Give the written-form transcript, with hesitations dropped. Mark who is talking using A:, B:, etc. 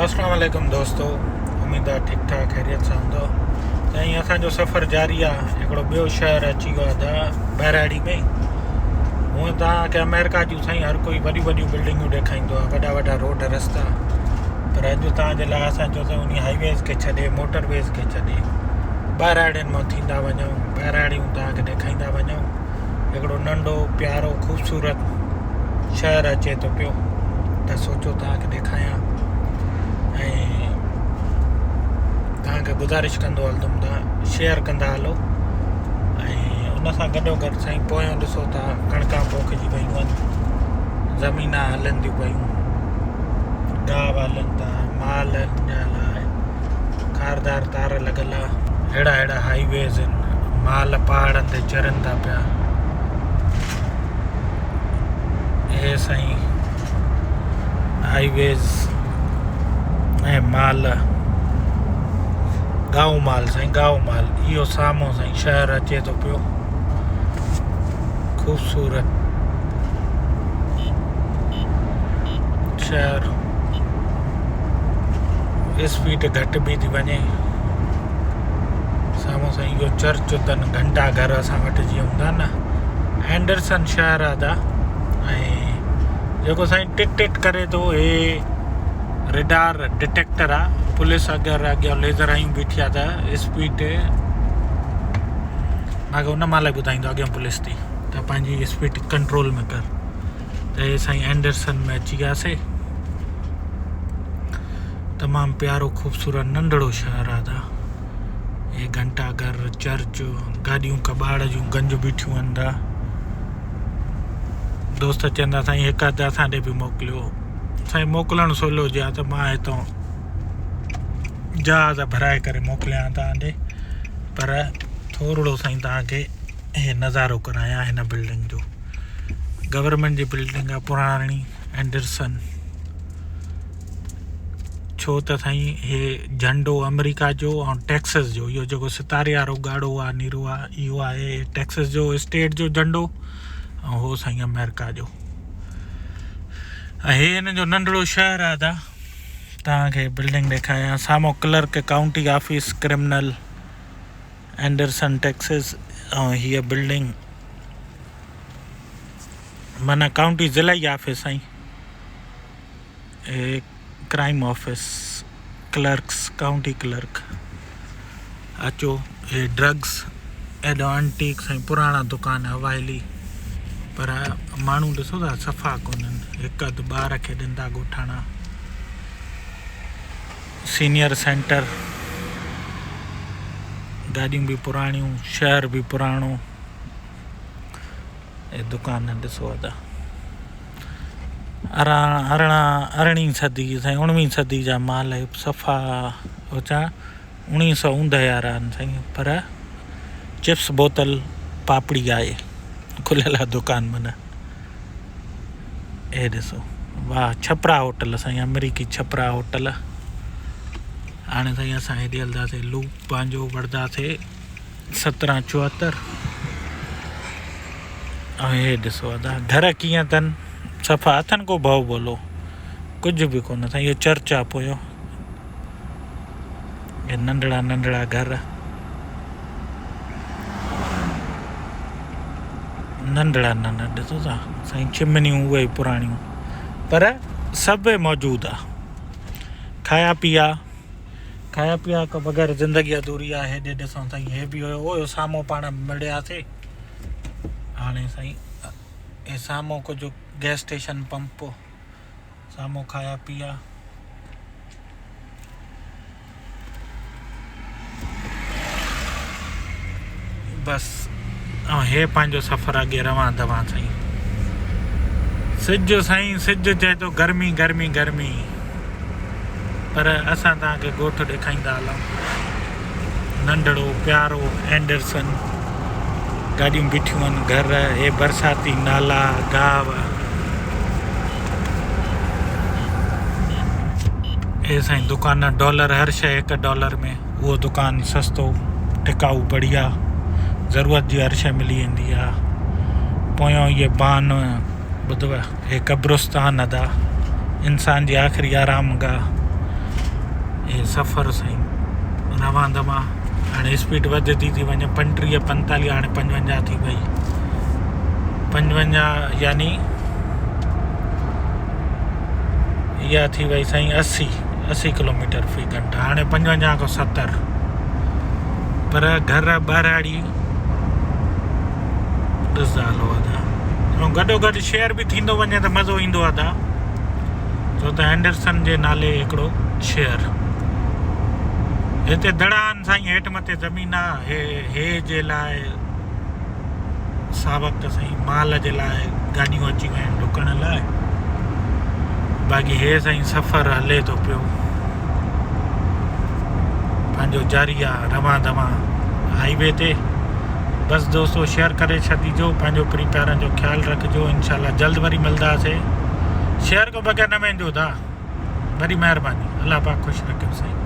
A: अस्सलाम वालेकुम दोस्तों, उम्मीद आहे ठीक ठाक खैरियत सां हूंदो। ऐं असांजो सफ़र जारी आहे। हिकिड़ो ॿियो शहर अची वियो आहे बहिराड़ी में। हूअं तव्हांखे अमेरिका जूं साईं हर कोई वॾियूं वॾियूं बिल्डिंगूं ॾेखारींदो आहे, वॾा वॾा रोड रस्ता, पर अॼु तव्हांजे लाइ असां चयोसीं उन हाईवेज़ खे छॾे, मोटरवेज़ खे छॾे, बहिराड़ियुनि मां थींदा वञूं, बहिराड़ियूं तव्हांखे ॾेखारींदा वञूं। हिकिड़ो नंढो प्यारो ख़ूबसूरत शहर अचे थो पियो, त सोचो तव्हांखे ॾेखारियां ऐं तव्हांखे गुज़ारिश कंदो हलंदुमि तव्हां शेयर कंदा हलो। ऐं उन सां गॾोगॾु साईं पोयों ॾिसो था कणिकां पोखिजी पयूं आहिनि, ज़मीना हलनि थियूं पयूं, गाहु हलनि था, माल लाइ खारदार तार लॻल आहे, अहिड़ा अहिड़ा हाईवेज़ आहिनि, माल पहाड़नि ते चरनि था पिया। हे साईं हाईवेज़ ऐं माल, गांव माल साईं, गांव माल। इहो साम्हूं साईं शहर अचे थो पियो, ख़ूबसूरत शहर। स्पीड घटि बि थी वञे। साम्हूं साईं इहो चर्च अथनि, घंटा घर असां वटि जीअं हूंदा न, एंडरसन शहर आहे। ऐं जेको साईं टिट टिट करे थो, हे रेडार डिटेक्टर आहे। पुलिस अगरि अॻियां लेज़र आयूं बीठी आहे त स्पीड मूंखे उन महिल ॿुधाईंदो अॻियां पुलिस थी, त पंहिंजी स्पीड कंट्रोल में कर। त हे साईं एंडरसन में अची वियासीं। तमामु प्यारो ख़ूबसूरत नंढड़ो शहर आहे। हे घंटा घर, चर्च, गाॾियूं कबाड़ जूं गंज बीठियूं आहिनि। दोस्त चवंदा साईं हिकु अधु असां ॾे बि मोकिलियो। साईं मोकिलणु सवलो हुजे हा त मां हितां जहाज़ भराए करे मोकिलियां तव्हां ॾे, पर थोरो साईं तव्हांखे हे नज़ारो करायां हिन बिल्डिंग जो। गवर्नमेंट जी बिल्डिंग आहे पुराणी एंडरसन। छो त साईं हे झंडो अमेरिका जो ऐं टेक्सस जो, इहो जेको सितारे वारो ॻाढ़ो आहे नीरो आहे, इहो आहे टेक्सस जो स्टेट जो झंडो, ऐं हो साईं अमेरिका जो। ऐं हे हिन जो नंढड़ो शहर आहे। तव्हांखे बिल्डिंग ॾेखारियां। साम्हूं clerk county office criminal Anderson Texas, ऐं हीअ बिल्डिंग माना काउंटी ज़िलाई ऑफिस साईं, हे crime office, clerks, county clerk. अचो, हे ड्रग्स, एॾो एंटीक साईं पुराणा दुकान हवाइली, पर माण्हू ॾिसो था सफ़ा कोन्हनि, हिकु अधु ॿार खे ॾींदा ॻोठाणा। सीनियर सेंटर, गाॾियूं बि पुराणियूं, शहर बि पुराणो। हे दुकान ॾिसो था, 18वीं सदी साईं, 19वीं सदी जा माल सफ़ा छा 1900 ऊंदहि वारा आहिनि साईं, पर चिप्स बोतल पापड़ी आहे, खुलियल आहे दुकान माना। हे ॾिसो, वाह, छपरा होटल साईं, अमेरिकी छपरा होटल। हाणे साईं असां हेॾे हलंदासीं, लूप पंहिंजो वठंदासीं 1774। ऐं हे ॾिसो घर कीअं अथनि, सफ़ा अथनि, को भउ भोलो कुझु बि कोन साईं। इहो चर्च आहे पोयो, हे नंढड़ा नंढड़ा घर, नंढड़ा नंढड़ा ॾिसो था साईं, चिमनियूं उहे पुराणियूं, पर सभु मौजूदु आहे। खाया पिया खां बग़ैर ज़िंदगी अधूरी आहे। हेॾे ॾिसूं साईं, हे बि हुयो साम्हूं पाण मिलियासीं। हाणे साईं हे साम्हूं कुझु गैस स्टेशन पंप, साम्हूं खाया पिया। बसि, ऐं हे पंहिंजो सफ़र अॻे रवां दवां साईं। सिॼ साईं, सिॼ चए थो गर्मी गर्मी गर्मी, पर असां तव्हांखे ॻोठु ॾेखारींदा हलूं। नंढड़ो प्यारो एंडरसन, गाॾियूं बीठियूं आहिनि, घर, हे बरसाती नाला, गाहु। हे साईं दुकान, डॉलर, हर शइ $1 में। उहो दुकान सस्तो, टिकाऊ, बढ़िया, ज़रूरत जी हर शइ मिली वेंदी आहे। पोयों इहे बान ॿुधव, हे कब्रिस्तान अदा, इंसान जी आख़िरी आराम गाह। ये सफ़र साईं रवां दवा हाणे स्पीड वधंदी थी वञे 35-45 हाणे 55 थी वई 55 यानी इहा थी वई साईं 80 किलोमीटर फी घंटा हाणे 55 खां 70 पर घर ॿारहाड़ी ॾिसंदा हलो अदा ऐं गॾोगॾु शेयर बि थींदो वञे त मज़ो ईंदो आहे अदा छो त एंडरसन जे नाले हिकिड़ो शेयर हिते दड़ा आहिनि साईं हेठि मथे ज़मीन आहे हे जे लाइ सा वक़्तु साईं माल जे लाइ गाॾियूं अची वियूं आहिनि डुकण लाइ बाक़ी हे साईं सफ़रु हले थो पियो पंहिंजो जारी आहे रवां दवा हाईवे ते बसि दोस्तो शेयर करे छॾिजो पंहिंजो प्री प्यारनि जो ख़्यालु रखिजो इंशाल्लाह जल्द वरी मिलंदासीं शेयर को बग़ैर न वेंदो था वरी महिरबानी अलाह पाक ख़ुशि रखे साईं।